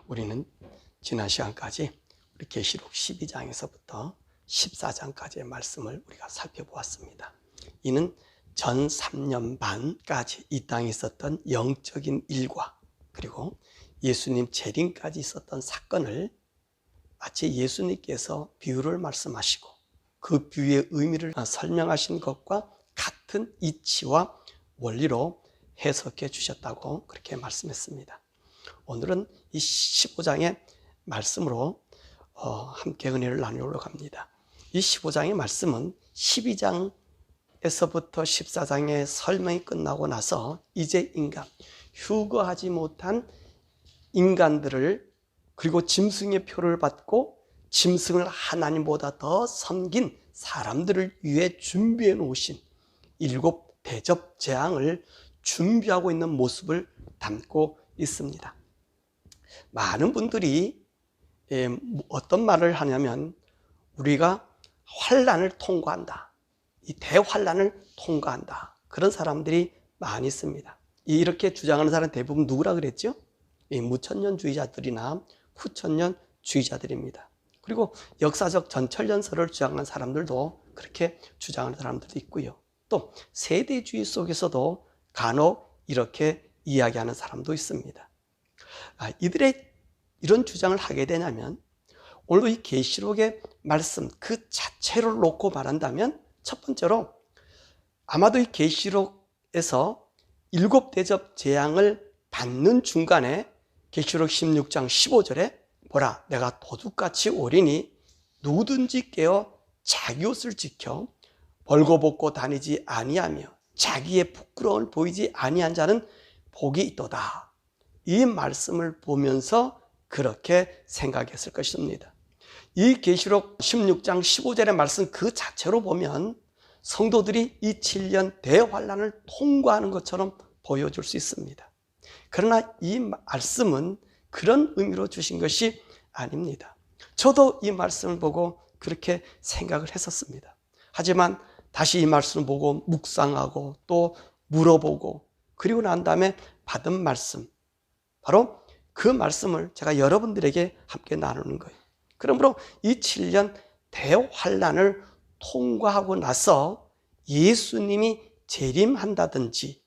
우리는 지난 시간까지 우리 계시록 12장에서부터 14장까지의 말씀을 우리가 살펴보았습니다. 이는 전 3년 반까지 이 땅에 있었던 영적인 일과 그리고 예수님 재림까지 있었던 사건을 마치 예수님께서 비유를 말씀하시고 그 비유의 의미를 설명하신 것과 같은 이치와 원리로 해석해 주셨다고 그렇게 말씀했습니다. 오늘은 이 15장의 말씀으로 함께 은혜를 나누려고 합니다. 이 15장의 말씀은 12장에서부터 14장의 설명이 끝나고 나서 이제 휴거하지 못한 인간들을 그리고 짐승의 표를 받고 짐승을 하나님보다 더 섬긴 사람들을 위해 준비해 놓으신 7 대접 재앙을 준비하고 있는 모습을 담고 있습니다. 많은 분들이 어떤 말을 하냐면 우리가 환난을 통과한다, 이 대환난을 통과한다, 그런 사람들이 많이 있습니다. 이렇게 주장하는 사람 대부분 누구라 그랬죠? 무천년주의자들이나 후천년주의자들입니다. 그리고 역사적 전천년설을 주장하는 사람들도 그렇게 주장하는 사람들도 있고요. 또 세대주의 속에서도 간혹 이렇게 이야기하는 사람도 있습니다. 이들의 이런 주장을 하게 되냐면 오늘도 이 계시록의 말씀 그 자체를 놓고 말한다면 첫 번째로 아마도 이 계시록에서 7 대접 재앙을 받는 중간에 계시록 16장 15절에 보라 내가 도둑같이 오리니 누구든지 깨어 자기 옷을 지켜 벌거벗고 다니지 아니하며 자기의 부끄러움을 보이지 아니한 자는 복이 있도다. 이 말씀을 보면서 그렇게 생각했을 것입니다. 이 계시록 16장 15절의 말씀 그 자체로 보면 성도들이 이 7년 대환난을 통과하는 것처럼 보여줄 수 있습니다. 그러나 이 말씀은 그런 의미로 주신 것이 아닙니다. 저도 이 말씀을 보고 그렇게 생각을 했었습니다. 하지만 다시 이 말씀을 보고 묵상하고 또 물어보고 그리고 난 다음에 받은 말씀, 바로 그 말씀을 제가 여러분들에게 함께 나누는 거예요. 그러므로 이 7년 대환난을 통과하고 나서 예수님이 재림한다든지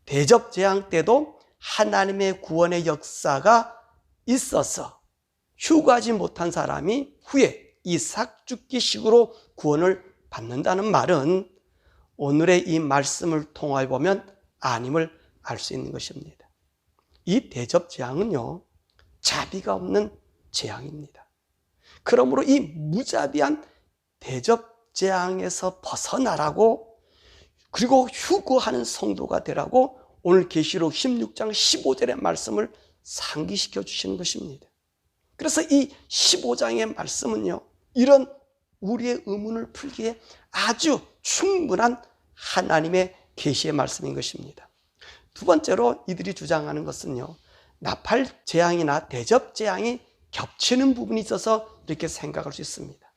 대접재앙 때도 하나님의 구원의 역사가 있어서 휴가하지 못한 사람이 후에 이 삭죽기식으로 구원을 받는다는 말은 오늘의 이 말씀을 통하여 보면 아님을 알 수 있는 것입니다. 이 대접재앙은요, 자비가 없는 재앙입니다. 그러므로 이 무자비한 대접재앙에서 벗어나라고 그리고 휴거하는 성도가 되라고 오늘 계시록 16장 15절의 말씀을 상기시켜 주시는 것입니다. 그래서 이 15장의 말씀은요, 이런 우리의 의문을 풀기에 아주 충분한 하나님의 계시의 말씀인 것입니다. 두 번째로 이들이 주장하는 것은요, 나팔 재앙이나 대접 재앙이 겹치는 부분이 있어서 이렇게 생각할 수 있습니다.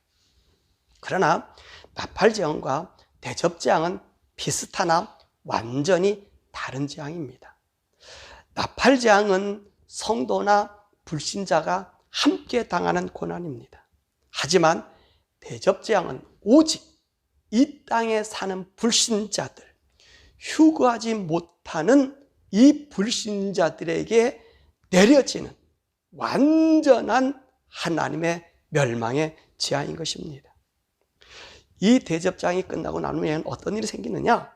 그러나 나팔 재앙과 대접 재앙은 비슷하나 완전히 다른 재앙입니다. 나팔 재앙은 성도나 불신자가 함께 당하는 고난입니다. 하지만 대접 재앙은 오직 이 땅에 사는 불신자들, 휴거하지 못하는 이 불신자들에게 내려지는 완전한 하나님의 멸망의 재앙인 것입니다. 이 대접장이 끝나고 난 후에는 어떤 일이 생기느냐?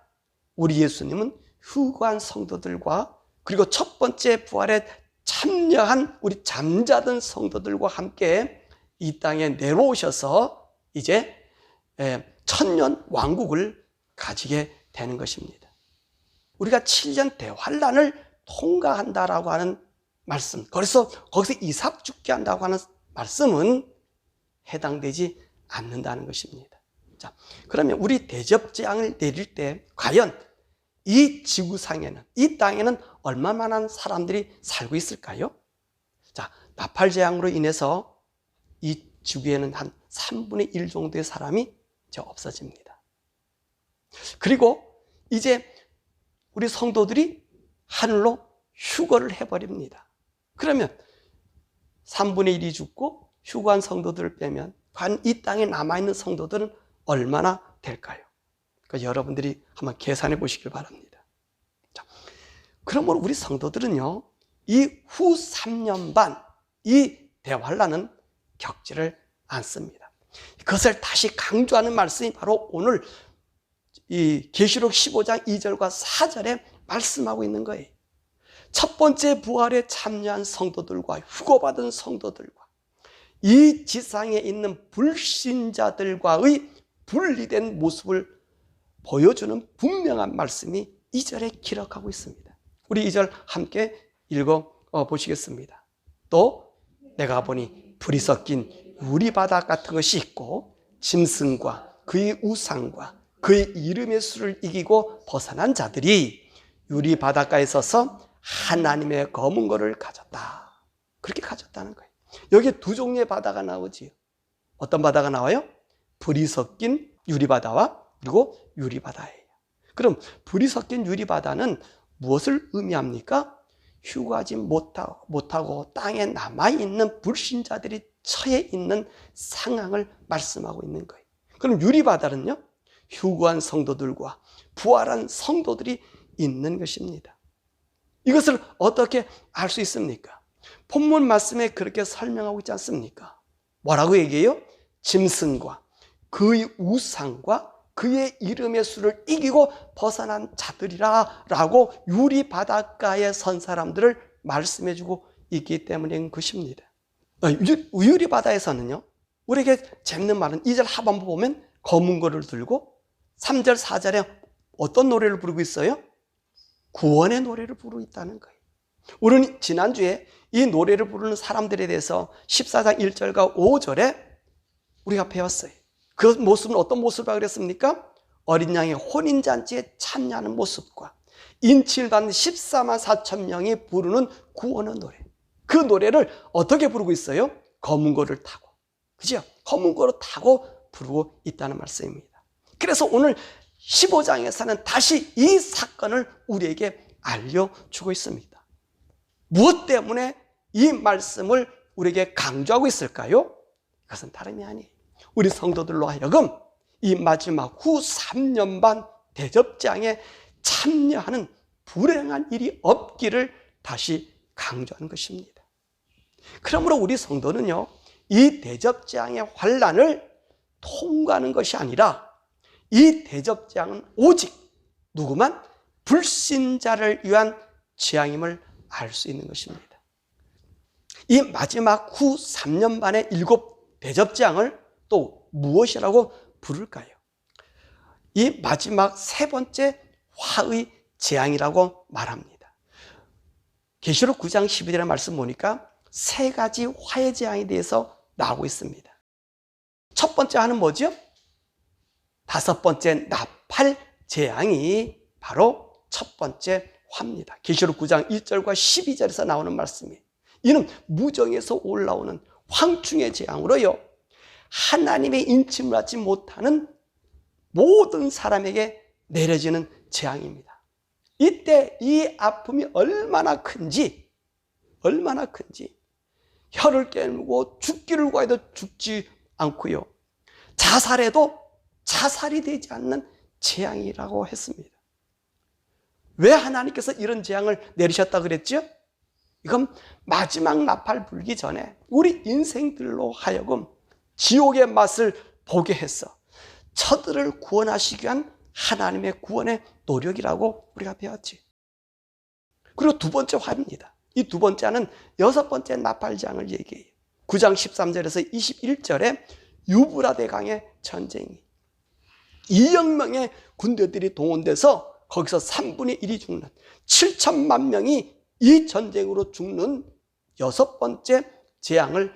우리 예수님은 휴거한 성도들과 그리고 첫 번째 부활에 참여한 우리 잠자던 성도들과 함께 이 땅에 내려오셔서 이제 천년 왕국을 가지게 되는 것입니다. 우리가 7년 대환난을 통과한다라고 하는 말씀, 그래서 거기서 이삭 죽게 한다고 하는 말씀은 해당되지 않는다는 것입니다. 자, 그러면 우리 대접재앙을 내릴 때 과연 이 지구상에는, 이 땅에는 얼마만한 사람들이 살고 있을까요? 자, 나팔재앙으로 인해서 이 지구에는 한 3분의 1 정도의 사람이 이제 없어집니다. 그리고 이제 우리 성도들이 하늘로 휴거를 해버립니다. 그러면 3분의 1이 죽고 휴거한 성도들을 빼면 과연 이 땅에 남아있는 성도들은 얼마나 될까요? 그러니까 여러분들이 한번 계산해 보시길 바랍니다. 자, 그러므로 우리 성도들은요, 이 후 3년 반 이 대환란은 겪지를 않습니다. 그것을 다시 강조하는 말씀이 바로 오늘 이 계시록 15장 2절과 4절에 말씀하고 있는 거예요. 첫 번째 부활에 참여한 성도들과 휴거받은 성도들과 이 지상에 있는 불신자들과의 분리된 모습을 보여주는 분명한 말씀이 2절에 기록하고 있습니다. 우리 2절 함께 읽어 보시겠습니다. 또 내가 보니 불이 섞인 유리바닥 같은 것이 있고 짐승과 그의 우상과 그의 이름의 수를 이기고 벗어난 자들이 유리바닷가에 서서 하나님의 검은 거를 가졌다. 그렇게 가졌다는 거예요. 여기에 두 종류의 바다가 나오지요. 어떤 바다가 나와요? 불이 섞인 유리바다와 그리고 유리바다예요. 그럼 불이 섞인 유리바다는 무엇을 의미합니까? 휴가하지 못하고 땅에 남아있는 불신자들이 처해 있는 상황을 말씀하고 있는 거예요. 그럼 유리바다는요, 휴거한 성도들과 부활한 성도들이 있는 것입니다. 이것을 어떻게 알 수 있습니까? 본문 말씀에 그렇게 설명하고 있지 않습니까? 뭐라고 얘기해요? 짐승과 그의 우상과 그의 이름의 수를 이기고 벗어난 자들이라 라고 유리바닷가에 선 사람들을 말씀해주고 있기 때문인 것입니다. 유리바다에서는요, 우리에게 재밌는 말은 2절 하반부 보면 검은 거를 들고 3절 4절에 어떤 노래를 부르고 있어요? 구원의 노래를 부르고 있다는 거예요. 우리는 지난주에 이 노래를 부르는 사람들에 대해서 14장 1절과 5절에 우리가 배웠어요. 그 모습은 어떤 모습이라고 그랬습니까? 어린 양의 혼인잔치에 참여하는 모습과 인치를 받는 14만 4천 명이 부르는 구원의 노래. 그 노래를 어떻게 부르고 있어요? 검은 거를 타고. 그죠? 검은 거를 타고 부르고 있다는 말씀입니다. 그래서 오늘 15장에서는 다시 이 사건을 우리에게 알려주고 있습니다. 무엇 때문에 이 말씀을 우리에게 강조하고 있을까요? 그것은 다름이 아니에요. 우리 성도들로 하여금 이 마지막 후 3년 반 대접장에 참여하는 불행한 일이 없기를 다시 강조하는 것입니다. 그러므로 우리 성도는요, 이 대접장의 환란을 통과하는 것이 아니라 이 대접장은 오직 누구만? 불신자를 위한 재앙임을 알 수 있는 것입니다. 이 마지막 후 3년 반의 7 대접장을 또 무엇이라고 부를까요? 이 마지막 세 번째 화의 재앙이라고 말합니다. 계시록 9장 12절의 말씀 보니까 세 가지 화의 재앙에 대해서 나오고 있습니다. 첫 번째 화는 뭐죠? 5번째 나팔 재앙이 바로 첫 번째 화입니다. 계시록 9장 1절과 12절에서 나오는 말씀이에요. 이는 무정에서 올라오는 황충의 재앙으로요, 하나님의 인침을 받지 못하는 모든 사람에게 내려지는 재앙입니다. 이때 이 아픔이 얼마나 큰지 혀를 깨물고 죽기를 구해도 죽지 않고요, 자살해도 자살이 되지 않는 재앙이라고 했습니다. 왜 하나님께서 이런 재앙을 내리셨다 그랬죠? 이건 마지막 나팔 불기 전에 우리 인생들로 하여금 지옥의 맛을 보게 해서 저들을 구원하시기 위한 하나님의 구원의 노력이라고 우리가 배웠지. 그리고 두 번째 화입니다. 이 두 번째는 6번째 나팔장을 얘기해요. 9장 13절에서 21절에 유브라데 강의 전쟁이 2억 명의 군대들이 동원돼서 거기서 3분의 1이 죽는 7천만 명이 이 전쟁으로 죽는 6번째 재앙을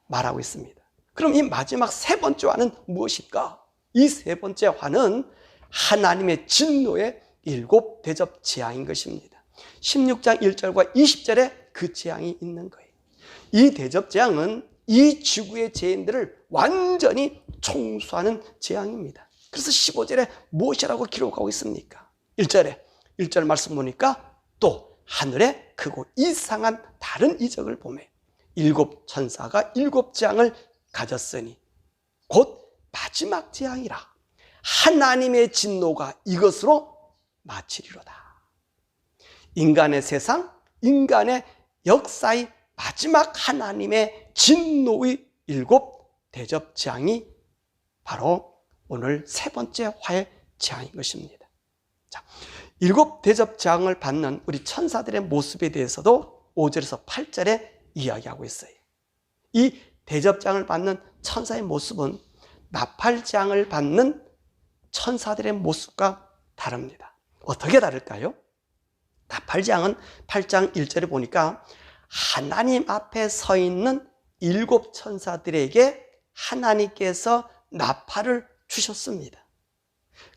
말하고 있습니다. 그럼 이 마지막 세 번째 화는 무엇일까? 이 세 번째 화는 하나님의 진노의 7 대접 재앙인 것입니다. 16장 1절과 20절에 그 재앙이 있는 거예요. 이 대접 재앙은 이 지구의 죄인들을 완전히 총수하는 재앙입니다. 그래서 15절에 무엇이라고 기록하고 있습니까? 1절 말씀 보니까 또 하늘에 크고 이상한 다른 이적을 보매 일곱 천사가 일곱 재앙을 가졌으니 곧 마지막 재앙이라. 하나님의 진노가 이것으로 마치리로다. 인간의 세상, 인간의 역사의 마지막 하나님의 진노의 일곱 대접 재앙이 바로 오늘 세 번째 화의 재앙인 것입니다. 자, 일곱 대접 재앙을 받는 우리 천사들의 모습에 대해서도 5절에서 8절에 이야기하고 있어요. 이 대접 재앙을 받는 천사의 모습은 나팔 재앙을 받는 천사들의 모습과 다릅니다. 어떻게 다를까요? 나팔 재앙은 8장 1절에 보니까 하나님 앞에 서 있는 일곱 천사들에게 하나님께서 나팔을 주셨습니다.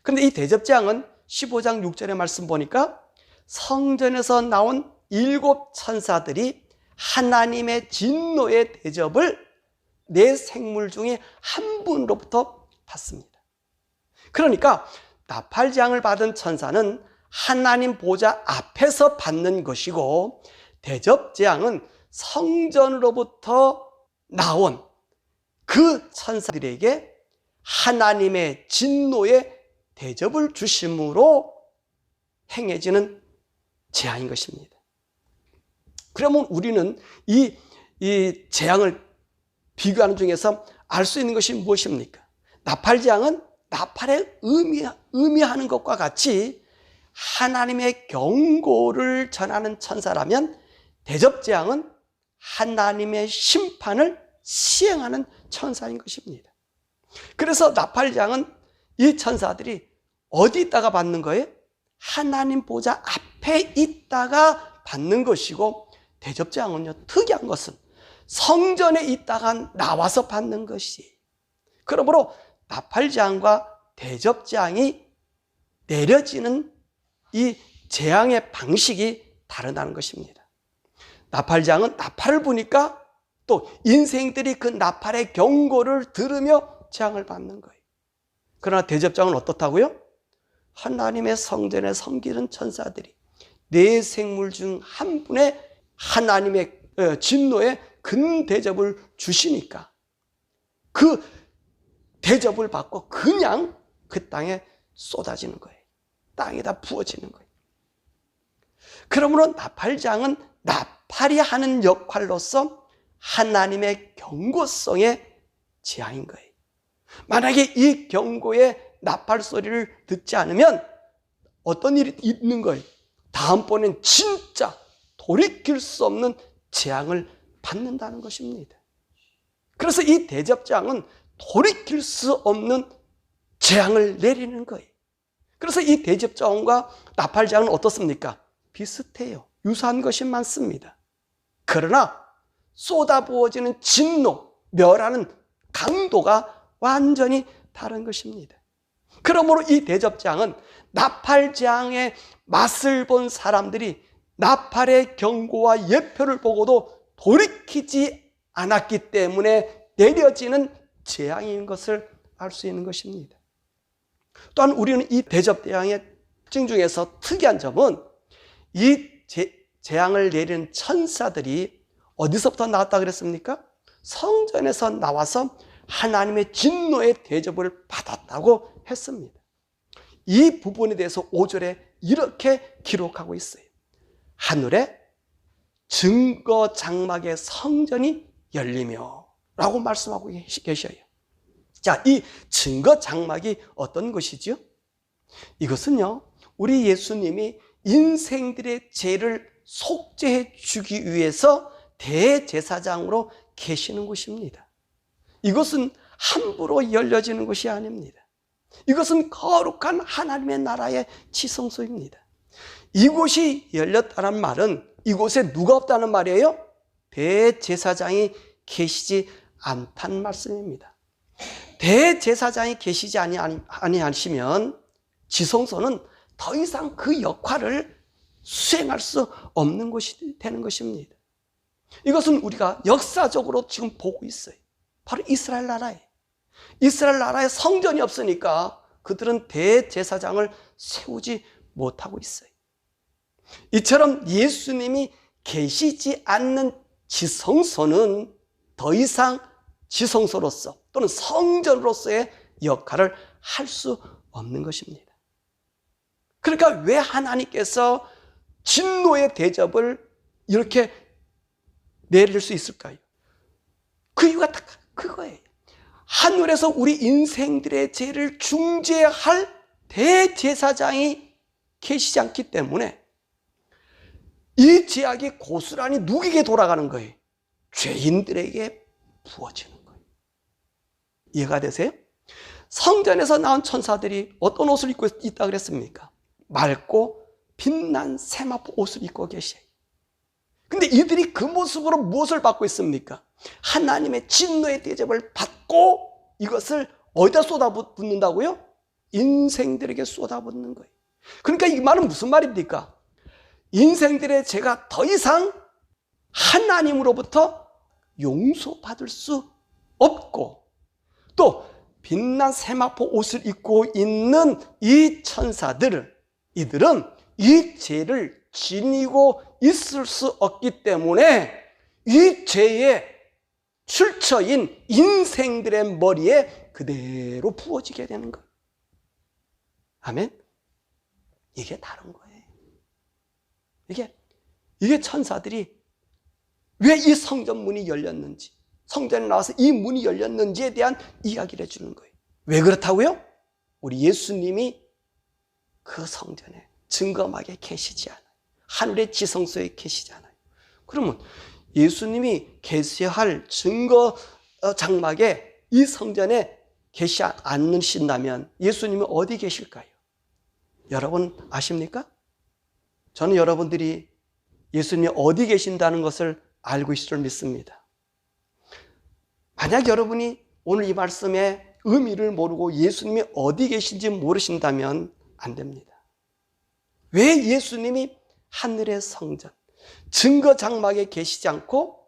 그런데 이 대접 재앙은 15장 6절의 말씀 보니까 성전에서 나온 일곱 천사들이 하나님의 진노의 대접을 네 생물 중에 한 분으로부터 받습니다. 그러니까 나팔 재앙을 받은 천사는 하나님 보좌 앞에서 받는 것이고, 대접 재앙은 성전으로부터 나온 그 천사들에게 하나님의 진노의 대접을 주심으로 행해지는 재앙인 것입니다. 그러면 우리는 이 재앙을 비교하는 중에서 알 수 있는 것이 무엇입니까? 나팔 재앙은 나팔에 의미하는 것과 같이 하나님의 경고를 전하는 천사라면, 대접 재앙은 하나님의 심판을 시행하는 천사인 것입니다. 그래서 나팔 재앙은 이 천사들이 어디 있다가 받는 거예요? 하나님 보좌 앞에 있다가 받는 것이고, 대접 재앙은요, 특이한 것은 성전에 있다가 나와서 받는 것이. 그러므로 나팔 재앙과 대접 재앙이 내려지는 이 재앙의 방식이 다르다는 것입니다. 나팔 재앙은 나팔을 부니까 또 인생들이 그 나팔의 경고를 들으며 재앙을 받는 거예요. 그러나 대접 재앙은 어떻다고요? 하나님의 성전에 섬기는 천사들이 네 생물 중 한 분의 하나님의 진노의 근 대접을 주시니까 그 대접을 받고 그냥 그 땅에 쏟아지는 거예요. 땅에다 부어지는 거예요. 그러므로 나팔 재앙은 나팔이 하는 역할로서 하나님의 경고성의 재앙인 거예요. 만약에 이 경고의 나팔 소리를 듣지 않으면 어떤 일이 있는 거예요? 다음번엔 진짜 돌이킬 수 없는 재앙을 받는다는 것입니다. 그래서 이 대접 재앙은 돌이킬 수 없는 재앙을 내리는 거예요. 그래서 이 대접 재앙과 나팔 재앙은 어떻습니까? 비슷해요. 유사한 것이 많습니다. 그러나 쏟아부어지는 진노, 멸하는 강도가 완전히 다른 것입니다. 그러므로 이 대접 재앙은 나팔 재앙의 맛을 본 사람들이 나팔의 경고와 예표를 보고도 돌이키지 않았기 때문에 내려지는 재앙인 것을 알 수 있는 것입니다. 또한 우리는 이 대접 재앙의 특징 중에서 특이한 점은 이 재앙을 내리는 천사들이 어디서부터 나왔다 그랬습니까? 성전에서 나와서 하나님의 진노의 대접을 받았다고 했습니다. 이 부분에 대해서 5절에 이렇게 기록하고 있어요. 하늘에 증거 장막의 성전이 열리며 라고 말씀하고 계셔요. 자, 이 증거 장막이 어떤 것이죠? 이것은요, 우리 예수님이 인생들의 죄를 속죄해 주기 위해서 대제사장으로 계시는 곳입니다. 이것은 함부로 열려지는 것이 아닙니다. 이것은 거룩한 하나님의 나라의 지성소입니다. 이곳이 열렸다는 말은 이곳에 누가 없다는 말이에요? 대제사장이 계시지 않다는 말씀입니다. 대제사장이 계시지 아니하시면 지성소는 더 이상 그 역할을 수행할 수 없는 것이 되는 것입니다. 이것은 우리가 역사적으로 지금 보고 있어요. 바로 이스라엘 나라에. 이스라엘 나라에 성전이 없으니까 그들은 대제사장을 세우지 못하고 있어요. 이처럼 예수님이 계시지 않는 지성소는 더 이상 지성소로서 또는 성전으로서의 역할을 할 수 없는 것입니다. 그러니까 왜 하나님께서 진노의 대접을 이렇게 내릴 수 있을까요? 그 이유가 딱 그거예요. 하늘에서 우리 인생들의 죄를 중재할 대제사장이 계시지 않기 때문에 이 죄악이 고스란히 누구에게 돌아가는 거예요? 죄인들에게 부어지는 거예요. 이해가 되세요? 성전에서 나온 천사들이 어떤 옷을 입고 있다 그랬습니까? 맑고 빛난 세마포 옷을 입고 계셔요. 근데 이들이 그 모습으로 무엇을 받고 있습니까? 하나님의 진노의 대접을 받고 이것을 어디다 쏟아붓는다고요? 인생들에게 쏟아붓는 거예요. 그러니까 이 말은 무슨 말입니까? 인생들의 죄가 더 이상 하나님으로부터 용서받을 수 없고, 또 빛난 세마포 옷을 입고 있는 이 천사들을, 이들은 이 죄를 지니고 있을 수 없기 때문에 이 죄의 출처인 인생들의 머리에 그대로 부어지게 되는 거예요. 아멘? 이게 다른 거예요. 이게 천사들이 왜 이 성전 문이 열렸는지, 성전에 나와서 이 문이 열렸는지에 대한 이야기를 해주는 거예요. 왜 그렇다고요? 우리 예수님이 그 성전에 증거막에 계시지 않아요. 하늘의 지성소에 계시지 않아요. 그러면 예수님이 계시할 증거 장막에 이 성전에 계시지 않으신다면 예수님은 어디 계실까요? 여러분 아십니까? 저는 여러분들이 예수님이 어디 계신다는 것을 알고 있을 줄 믿습니다. 만약 여러분이 오늘 이 말씀의 의미를 모르고 예수님이 어디 계신지 모르신다면 안 됩니다. 왜 예수님이 하늘의 성전, 증거 장막에 계시지 않고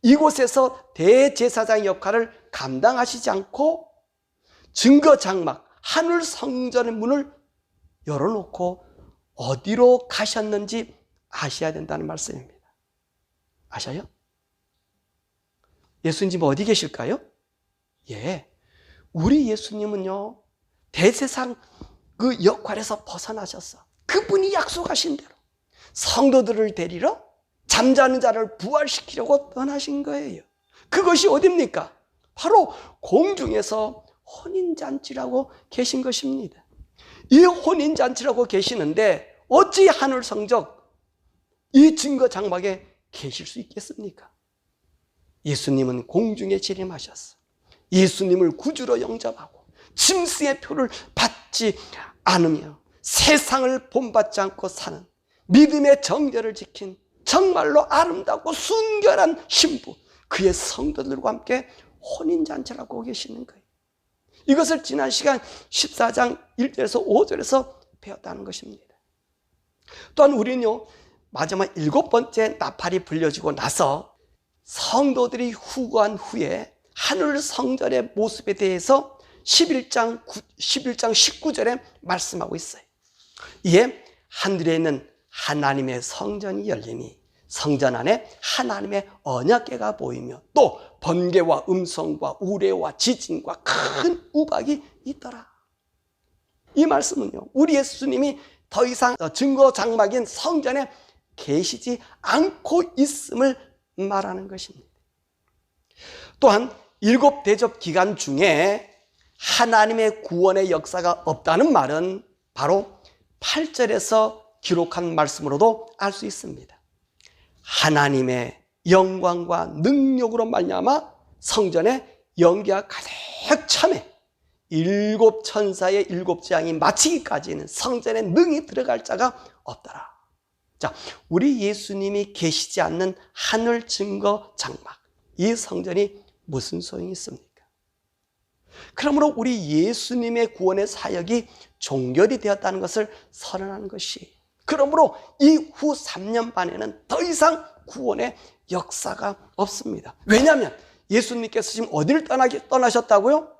이곳에서 대제사장 역할을 감당하시지 않고 증거 장막, 하늘 성전의 문을 열어놓고 어디로 가셨는지 아셔야 된다는 말씀입니다. 아셔요? 예수님 어디 계실까요? 예, 우리 예수님은요 대제사장 그 역할에서 벗어나셨어. 그분이 약속하신 대로 성도들을 데리러 잠자는 자를 부활시키려고 떠나신 거예요. 그것이 어디입니까? 바로 공중에서 혼인잔치라고 계신 것입니다. 이 혼인잔치라고 계시는데 어찌 하늘 성적 이 증거 장막에 계실 수 있겠습니까? 예수님은 공중에 재림하셨어. 예수님을 구주로 영접하고 짐승의 표를 받지 않으며 세상을 본받지 않고 사는 믿음의 정죄를 지킨 정말로 아름답고 순결한 신부, 그의 성도들과 함께 혼인잔치를 하고 계시는 거예요. 이것을 지난 시간 14장 1절에서 5절에서 배웠다는 것입니다. 또한 우리는요 마지막 7번째 나팔이 불려지고 나서 성도들이 후거한 후에 하늘 성전의 모습에 대해서 11장 19절에 말씀하고 있어요. 이에 하늘에 있는 하나님의 성전이 열리니 성전 안에 하나님의 언약궤가 보이며 또 번개와 음성과 우레와 지진과 큰 우박이 있더라. 이 말씀은요 우리 예수님이 더 이상 증거 장막인 성전에 계시지 않고 있음을 말하는 것입니다. 또한 7 대접 기간 중에 하나님의 구원의 역사가 없다는 말은 바로 8절에서 기록한 말씀으로도 알 수 있습니다. 하나님의 영광과 능력으로 말미암아 성전에 연기가 가득 차매 7 천사의 7 재앙이 마치기까지는 성전에 능히 들어갈 자가 없더라. 자, 우리 예수님이 계시지 않는 하늘 증거 장막, 이 성전이 무슨 소용이 있습니까? 그러므로 우리 예수님의 구원의 사역이 종결이 되었다는 것을 선언하는 것이, 그러므로 이후 3년 반에는 더 이상 구원의 역사가 없습니다. 왜냐하면 예수님께서 지금 어디를 떠나셨다고요?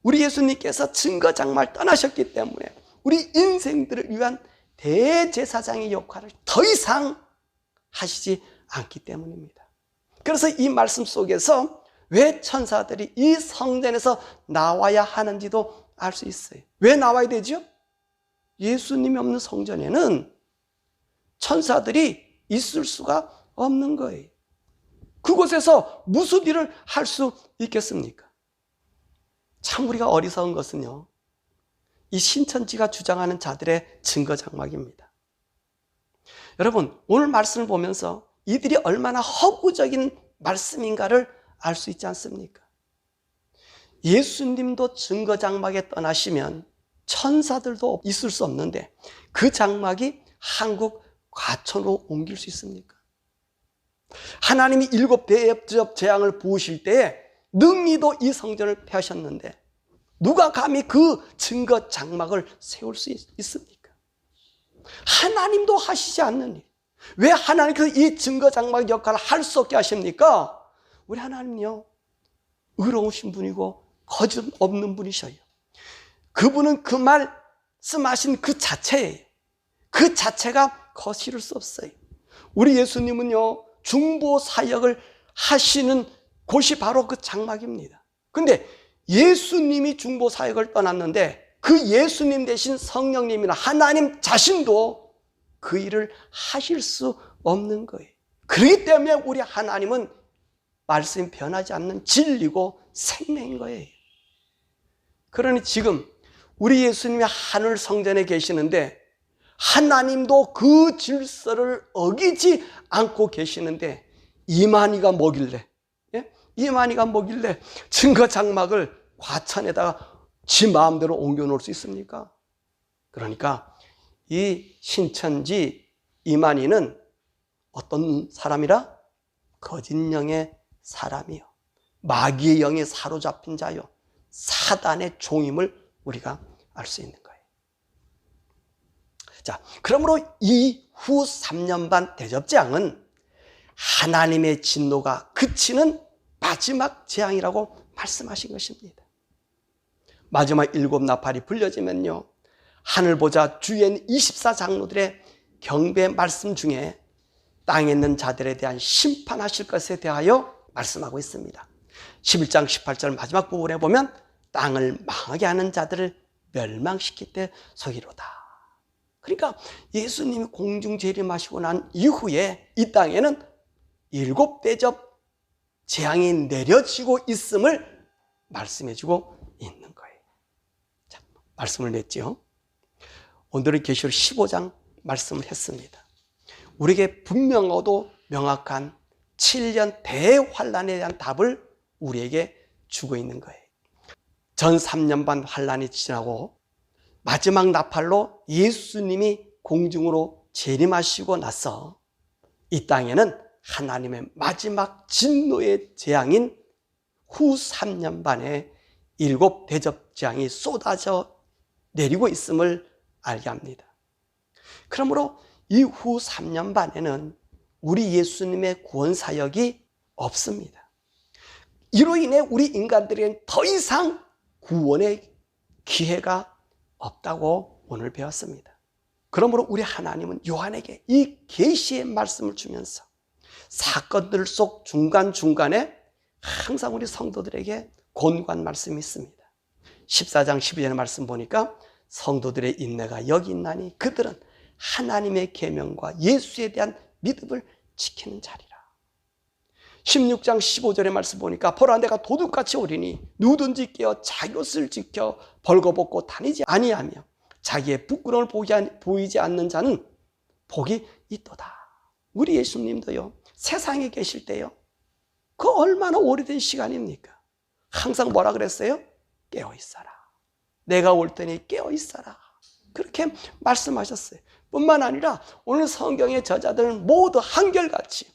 우리 예수님께서 증거 장막을 떠나셨기 때문에 우리 인생들을 위한 대제사장의 역할을 더 이상 하시지 않기 때문입니다. 그래서 이 말씀 속에서 왜 천사들이 이 성전에서 나와야 하는지도 알 수 있어요. 왜 나와야 되죠? 예수님이 없는 성전에는 천사들이 있을 수가 없는 거예요. 그곳에서 무슨 일을 할 수 있겠습니까? 참 우리가 어리석은 것은요, 이 신천지가 주장하는 자들의 증거 장막입니다. 여러분, 오늘 말씀을 보면서 이들이 얼마나 허구적인 말씀인가를 알 수 있지 않습니까? 예수님도 증거 장막에 떠나시면 천사들도 있을 수 없는데 그 장막이 한국 과천으로 옮길 수 있습니까? 하나님이 7 대접 재앙을 부으실 때에 능히도 이 성전을 펴셨는데 누가 감히 그 증거 장막을 세울 수 있습니까? 하나님도 하시지 않는 일. 왜 하나님께서 이 증거 장막 역할을 할 수 없게 하십니까? 우리 하나님은요, 의로우신 분이고 거짓 없는 분이셔요. 그분은 그 말씀하신 그 자체예요. 그 자체가 거스를 수 없어요. 우리 예수님은요, 중보 사역을 하시는 곳이 바로 그 장막입니다. 근데 예수님이 중보 사역을 떠났는데 그 예수님 대신 성령님이나 하나님 자신도 그 일을 하실 수 없는 거예요. 그렇기 때문에 우리 하나님은 말씀이 변하지 않는 진리고 생명인 거예요. 그러니 지금 우리 예수님이 하늘 성전에 계시는데 하나님도 그 질서를 어기지 않고 계시는데 이만희가 뭐길래, 이만희가 뭐길래 증거 장막을 과천에다가 지 마음대로 옮겨놓을 수 있습니까? 그러니까 이 신천지 이만희는 어떤 사람이라? 거짓 영의 사람이요, 마귀의 영에 사로잡힌 자요, 사단의 종임을 우리가 알 수 있는 거예요. 자, 그러므로 이후 3년 반 대접재앙은 하나님의 진노가 그치는 마지막 재앙이라고 말씀하신 것입니다. 마지막 7 나팔이 불려지면요, 하늘 보자 주엔 24장로들의 경배 말씀 중에 땅에 있는 자들에 대한 심판하실 것에 대하여 말씀하고 있습니다. 11장 18절 마지막 부분에 보면 땅을 망하게 하는 자들을 멸망시킬 때 서기로다. 그러니까 예수님이 공중 재림하시고 난 이후에 이 땅에는 7 대접 재앙이 내려지고 있음을 말씀해주고 있는 거예요. 자, 말씀을 냈죠. 오늘은 계시록 15장 말씀을 했습니다. 우리에게 분명하고 명확한 7년 대환란에 대한 답을 우리에게 주고 있는 거예요. 전 3년 반 환란이 지나고 마지막 나팔로 예수님이 공중으로 재림하시고 나서 이 땅에는 하나님의 마지막 진노의 재앙인 후 3년 반에 7 대접 재앙이 쏟아져 내리고 있음을 알게 합니다. 그러므로 이 후 3년 반에는 우리 예수님의 구원 사역이 없습니다. 이로 인해 우리 인간들에게는 더 이상 구원의 기회가 없다고 오늘 배웠습니다. 그러므로 우리 하나님은 요한에게 이 계시의 말씀을 주면서 사건들 속 중간중간에 항상 우리 성도들에게 권고한 말씀이 있습니다. 14장 12절의 말씀 보니까 성도들의 인내가 여기 있나니 그들은 하나님의 계명과 예수에 대한 믿음을 지키는 자리라. 16장 15절의 말씀 보니까 보라 내가 도둑같이 오리니 누구든지 깨어 자기 옷을 지켜 벌거벗고 다니지 아니하며 자기의 부끄러움을 보이지 않는 자는 복이 있도다. 우리 예수님도요, 세상에 계실 때요, 그 얼마나 오래된 시간입니까? 항상 뭐라 그랬어요? 깨어 있어라. 내가 올 테니 깨어 있어라. 그렇게 말씀하셨어요. 뿐만 아니라 오늘 성경의 저자들은 모두 한결같이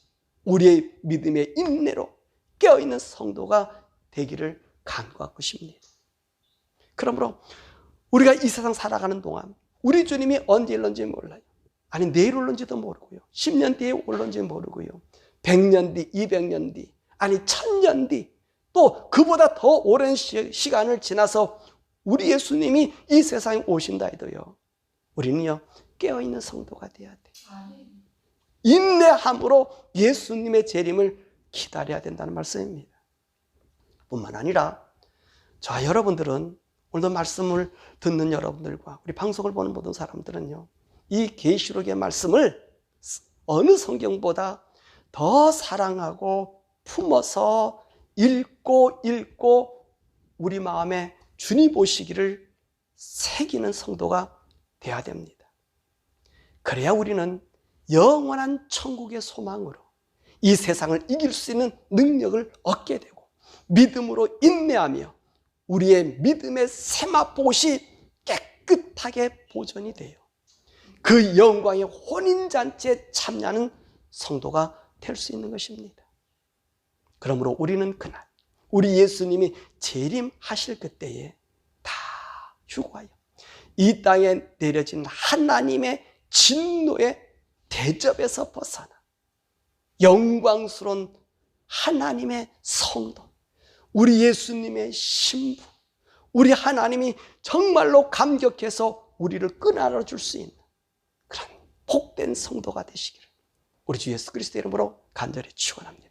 우리의 믿음의 인내로 깨어있는 성도가 되기를 간구하고 싶습니다. 그러므로 우리가 이 세상 살아가는 동안 우리 주님이 언제 올는지 몰라요. 아니 내일 올는지도 모르고요, 10년 뒤에 올는지 모르고요, 100년 뒤, 200년 뒤, 아니 1000년 뒤, 또 그보다 더 오랜 시간을 지나서 우리 예수님이 이 세상에 오신다 해도요, 우리는요 깨어있는 성도가 돼야 돼요. 인내함으로 예수님의 재림을 기다려야 된다는 말씀입니다. 뿐만 아니라 저와 여러분들은, 오늘도 말씀을 듣는 여러분들과 우리 방송을 보는 모든 사람들은요, 이 계시록의 말씀을 어느 성경보다 더 사랑하고 품어서 읽고 우리 마음에 주님 보시기를 새기는 성도가 되어야 됩니다. 그래야 우리는 영원한 천국의 소망으로 이 세상을 이길 수 있는 능력을 얻게 되고, 믿음으로 인내하며 우리의 믿음의 세마포옷이 깨끗하게 보존이 돼요. 그 영광의 혼인잔치에 참여하는 성도가 될 수 있는 것입니다. 그러므로 우리는 그날 우리 예수님이 재림하실 그때에 다 휴거하여 이 땅에 내려진 하나님의 진노의 대접에서 벗어나 영광스러운 하나님의 성도, 우리 예수님의 신부, 우리 하나님이 정말로 감격해서 우리를 끈안아 줄 수 있는 그런 복된 성도가 되시기를 우리 주 예수 그리스도의 이름으로 간절히 축원합니다.